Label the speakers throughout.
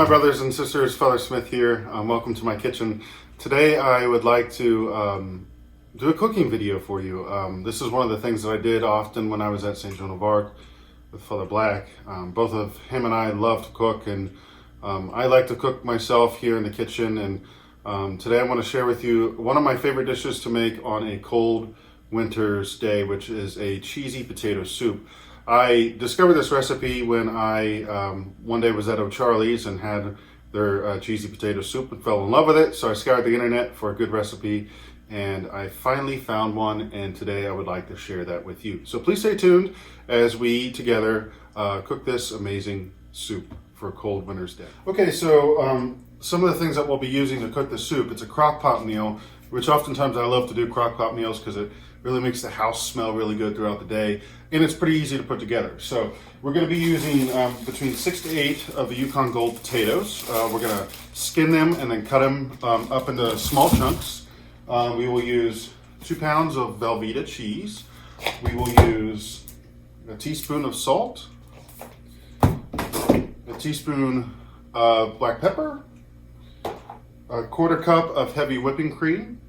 Speaker 1: my brothers and sisters, Father Smith here. Welcome to my kitchen. Today I would like to do a cooking video for you. This is one of the things that I did often when I was at St. Joan of Arc with Father Black. Both of him and I love to cook, and I like to cook myself here in the kitchen. And today I want to share with you one of my favorite dishes to make on a cold winter's day, which is a cheesy potato soup. I discovered this recipe when I one day was at O'Charlie's and had their cheesy potato soup and fell in love with it. So I scoured the internet for a good recipe, and I finally found one, and today I would like to share that with you. So please stay tuned as we together cook this amazing soup for a cold winter's day. Okay, so some of the things that we'll be using to cook the soup: it's a crock pot meal, which oftentimes I love to do crock pot meals because it really makes the house smell really good throughout the day, and it's pretty easy to put together. So we're going to be using between 6 to 8 of the Yukon Gold potatoes. We're going to skin them and then cut them up into small chunks. We will use 2 pounds of Velveeta cheese. We will use a teaspoon of salt, a teaspoon of black pepper, a 1/4 cup of heavy whipping cream,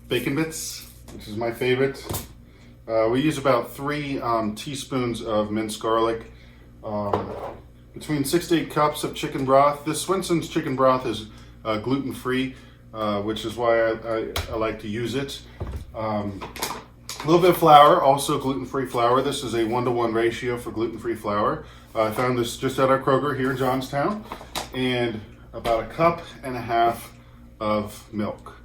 Speaker 1: bacon bits, which is my favorite. We use about 3 teaspoons of minced garlic, between 6 to 8 cups of chicken broth. This Swenson's chicken broth is gluten-free, which is why I like to use it. A little bit of flour, also gluten-free flour. This is a 1-to-1 ratio for gluten-free flour. I found this just at our Kroger here in Johnstown. And about 1.5 cups of milk.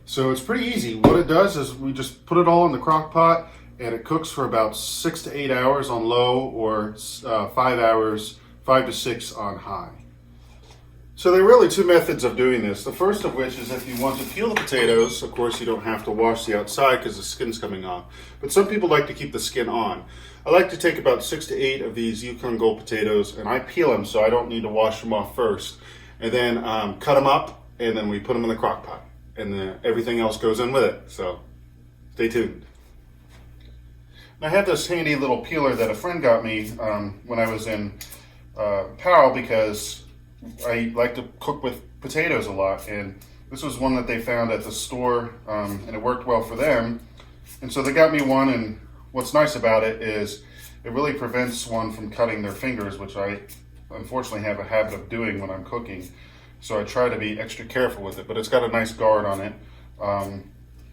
Speaker 1: So it's pretty easy. What it does is we just put it all in the crock pot, and it cooks for about 6 to 8 hours on low, or 5 to 6 on high. So there are really 2 methods of doing this. The first of which is if you want to peel the potatoes. Of course, you don't have to wash the outside because the skin's coming off. But some people like to keep the skin on. I like to take about 6 to 8 of these Yukon Gold potatoes, and I peel them so I don't need to wash them off first. And then cut them up, and then we put them in the crock pot. And everything else goes in with it. So stay tuned. I have this handy little peeler that a friend got me when I was in Powell, because I like to cook with potatoes a lot, and this was one that they found at the store, and it worked well for them. And so they got me one, and what's nice about it is it really prevents one from cutting their fingers, which I unfortunately have a habit of doing when I'm cooking. So I try to be extra careful with it, but it's got a nice guard on it, and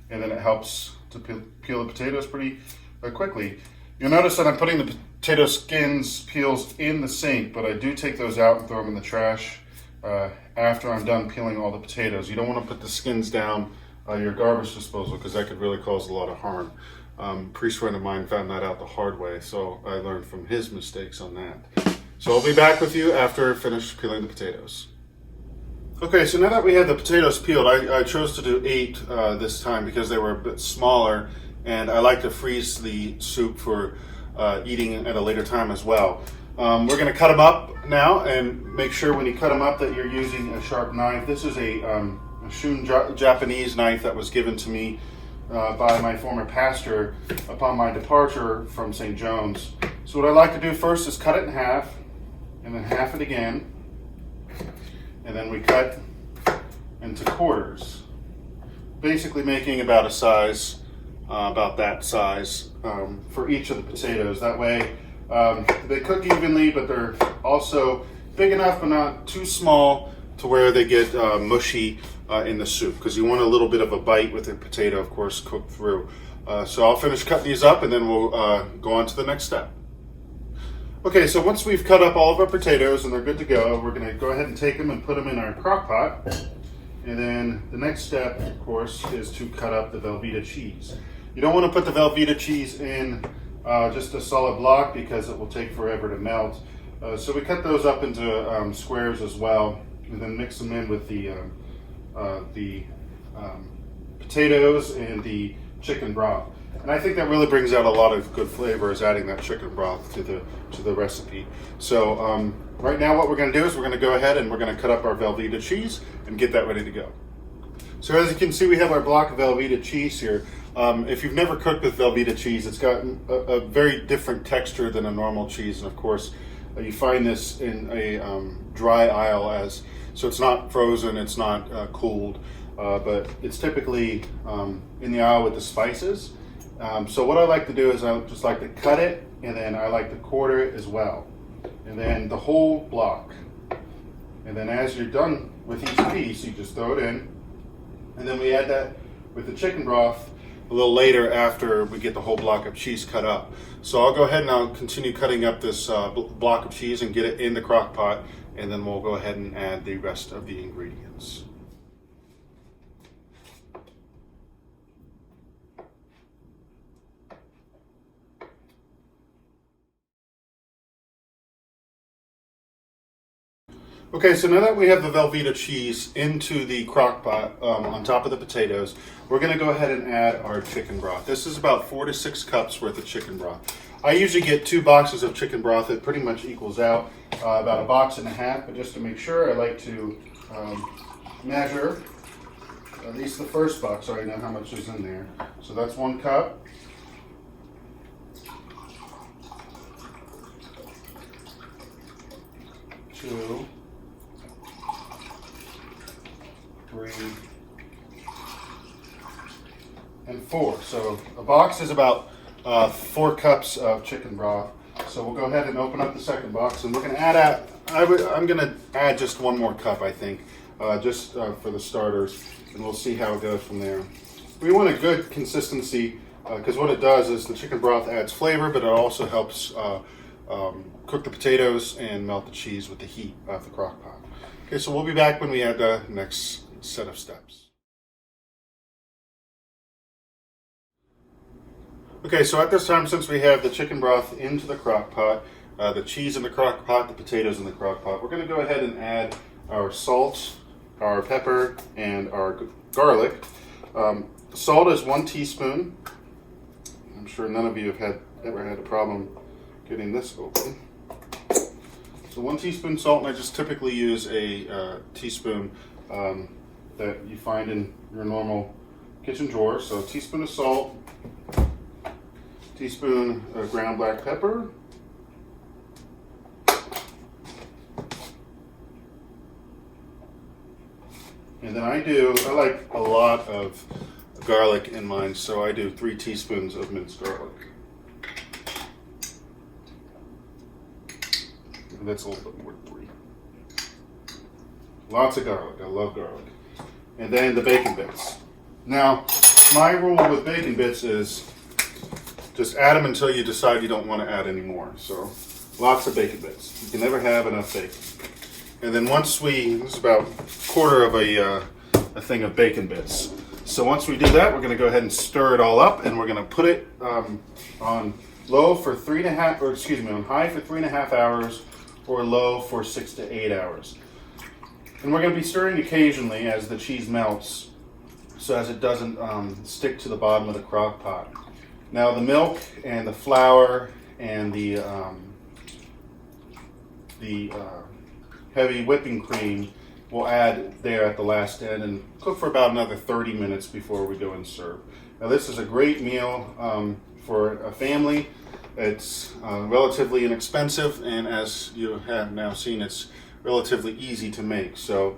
Speaker 1: then it helps to peel the potatoes pretty quickly. You'll notice that I'm putting the potato peels in the sink, but I do take those out and throw them in the trash after I'm done peeling all the potatoes. You don't want to put the skins down your garbage disposal, because that could really cause a lot of harm. A priest friend of mine found that out the hard way, so I learned from his mistakes on that. So I'll be back with you after I finish peeling the potatoes. Okay, so now that we have the potatoes peeled, I chose to do 8 this time because they were a bit smaller, and I like to freeze the soup for eating at a later time as well. We're going to cut them up now, and make sure when you cut them up that you're using a sharp knife. This is a Shun Japanese knife that was given to me by my former pastor upon my departure from St. John's. So what I like to do first is cut it in half, and then half it again. And then we cut into quarters, basically making about that size for each of the potatoes. That way they cook evenly, but they're also big enough but not too small to where they get mushy in the soup, because you want a little bit of a bite with the potato, of course, cooked through. So I'll finish cutting these up, and then we'll go on to the next step. Okay, so once we've cut up all of our potatoes and they're good to go, we're going to go ahead and take them and put them in our crock pot. And then the next step, of course, is to cut up the Velveeta cheese. You don't want to put the Velveeta cheese in just a solid block, because it will take forever to melt. So we cut those up into squares as well, and then mix them in with the potatoes and the chicken broth. And I think that really brings out a lot of good flavors, adding that chicken broth to the recipe. So right now what we're going to do is we're going to go ahead and we're going to cut up our Velveeta cheese and get that ready to go. So as you can see, we have our block of Velveeta cheese here. If you've never cooked with Velveeta cheese, it's got a very different texture than a normal cheese, and of course You find this in a dry aisle, so it's not frozen, it's not cooled, but it's typically in the aisle with the spices. So what I like to do is I just like to cut it, and then I like to quarter it as well, and then the whole block. And then as you're done with each piece, you just throw it in, and then we add that with the chicken broth a little later after we get the whole block of cheese cut up. So I'll go ahead and I'll continue cutting up this block of cheese and get it in the crock pot, and then we'll go ahead and add the rest of the ingredients. Okay, so now that we have the Velveeta cheese into the crock pot on top of the potatoes, we're going to go ahead and add our chicken broth. This is about 4 to 6 cups worth of chicken broth. I usually get 2 boxes of chicken broth. It pretty much equals out about 1.5 boxes, but just to make sure, I like to measure at least the first box so I know how much is in there. So that's 1 cup. Two. 3, and 4. So a box is about 4 cups of chicken broth. So we'll go ahead and open up the second box, and we're going to add I'm going to add just 1 more cup, I think, just for the starters, and we'll see how it goes from there. We want a good consistency because what it does is the chicken broth adds flavor, but it also helps cook the potatoes and melt the cheese with the heat of the crock pot. Okay, so we'll be back when we add the next set of steps. Okay, so at this time, since we have the chicken broth into the crock pot, the cheese in the crock pot, the potatoes in the crock pot, we're going to go ahead and add our salt, our pepper, and our garlic. Salt is 1 teaspoon. I'm sure none of you have ever had a problem getting this open. So 1 teaspoon salt, and I just typically use a teaspoon that you find in your normal kitchen drawer. So a teaspoon of salt, teaspoon of ground black pepper, and then I like a lot of garlic in mine, so I do 3 teaspoons of minced garlic. And that's a little bit more than 3. Lots of garlic. I love garlic. And then the bacon bits. Now, my rule with bacon bits is just add them until you decide you don't want to add any more. So, lots of bacon bits. You can never have enough bacon. And then this is about 1/4 of a thing of bacon bits. So once we do that, we're going to go ahead and stir it all up, and we're going to put it on low for 3.5, or excuse me, on high for 3.5 hours, or low for 6 to 8 hours. And we're going to be stirring occasionally as the cheese melts, so as it doesn't stick to the bottom of the crock pot. Now the milk and the flour and the heavy whipping cream we'll add there at the last end and cook for about another 30 minutes before we go and serve. Now this is a great meal for a family. It's relatively inexpensive, and as you have now seen, it's relatively easy to make. So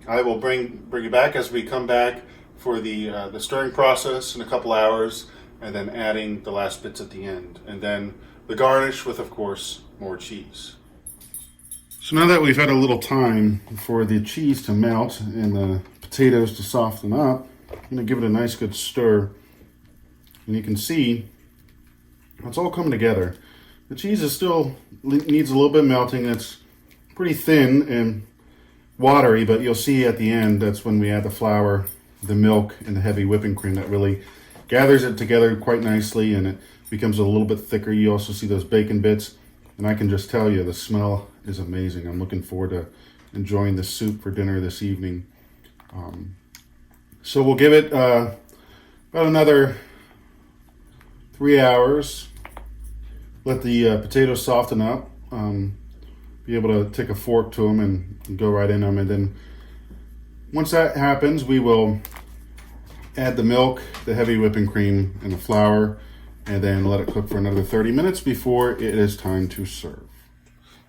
Speaker 1: I will bring you back as we come back for the stirring process in a couple hours, and then adding the last bits at the end, and then the garnish with, of course, more cheese. So now that we've had a little time for the cheese to melt and the potatoes to soften up, I'm going to give it a nice good stir, and you can see it's all coming together. The cheese still needs a little bit of melting. It's pretty thin and watery, but you'll see at the end that's when we add the flour, the milk, and the heavy whipping cream that really gathers it together quite nicely, and it becomes a little bit thicker. You also see those bacon bits, and I can just tell you the smell is amazing. I'm looking forward to enjoying this soup for dinner this evening. So we'll give it about another 3 hours. Let the potatoes soften up. Be able to take a fork to them and go right in them. And then once that happens, we will add the milk, the heavy whipping cream, and the flour, and then let it cook for another 30 minutes before it is time to serve.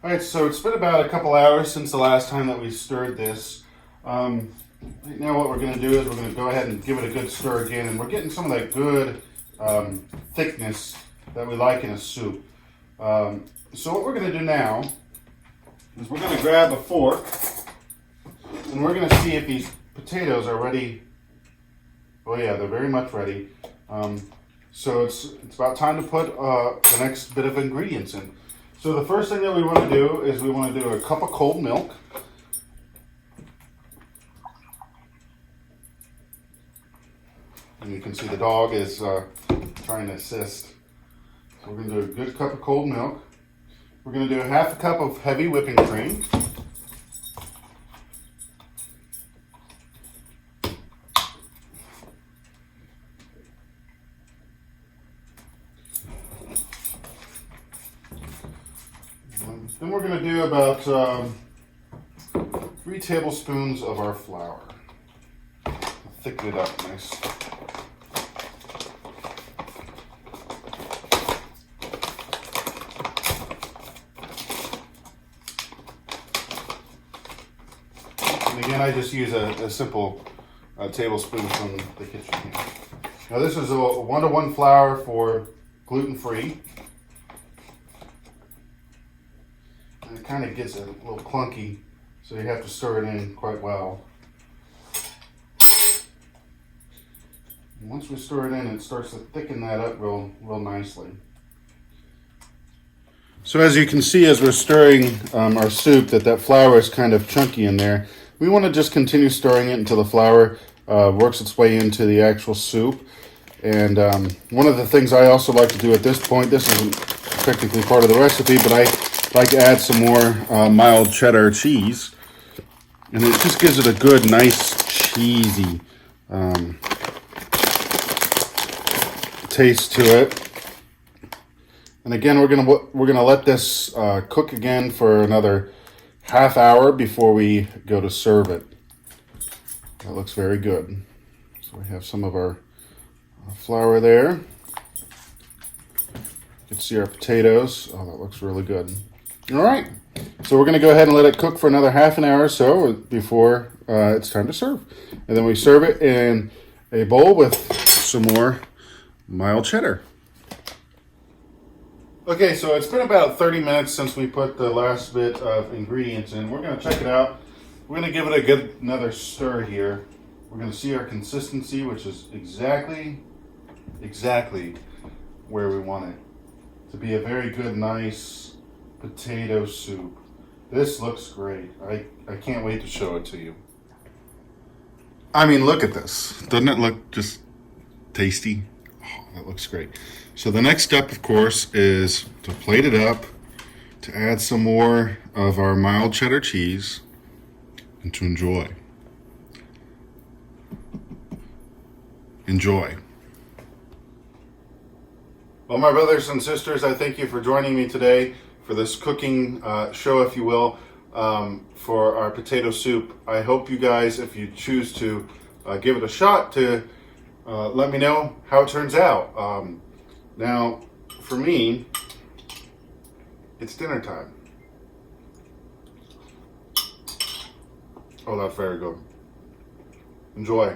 Speaker 1: All right, so it's been about a couple hours since the last time that we stirred this. Right now what we're going to do is we're going to go ahead and give it a good stir again, and we're getting some of that good thickness that we like in a soup. So what we're going to do now is we're going to grab a fork, and we're going to see if these potatoes are ready. Oh yeah, they're very much ready. So it's about time to put the next bit of ingredients in. So the first thing that we want to do is we want to do a cup of cold milk. And you can see the dog is trying to assist. So we're going to do a good cup of cold milk. We're going to do a half a cup of heavy whipping cream. Then we're going to do about 3 tablespoons of our flour. Thicken it up nice. And again, I just use a simple tablespoon from the kitchen here. Now this is a 1-to-1 flour for gluten-free. It kind of gets a little clunky, so you have to stir it in quite well. And once we stir it in, it starts to thicken that up real nicely. So as you can see, as we're stirring our soup, that flour is kind of chunky in there. We want to just continue stirring it until the flour works its way into the actual soup. And one of the things I also like to do at this point, this isn't technically part of the recipe, but I like to add some more mild cheddar cheese, and it just gives it a good, nice, cheesy taste to it. And again, we're gonna let this cook again for another half hour before we go to serve it. That looks very good. So we have some of our flour there. You can see our potatoes. Oh, that looks really good. All right, so we're going to go ahead and let it cook for another half an hour or so before it's time to serve. And then we serve it in a bowl with some more mild cheddar. Okay, so it's been about 30 minutes since we put the last bit of ingredients in. We're going to check it out. We're going to give it another stir here. We're going to see our consistency, which is exactly where we want it to be. A very good, nice potato soup. This looks great. I can't wait to show it to you. I mean, look at this. Doesn't it look just tasty? Oh, that looks great. So the next step, of course, is to plate it up, to add some more of our mild cheddar cheese, and to enjoy. Enjoy. Well, my brothers and sisters, I thank you for joining me today for this cooking show, if you will, for our potato soup. I hope you guys, if you choose to give it a shot, to let me know how it turns out. Now, for me, it's dinner time. Oh, that's very good. Enjoy.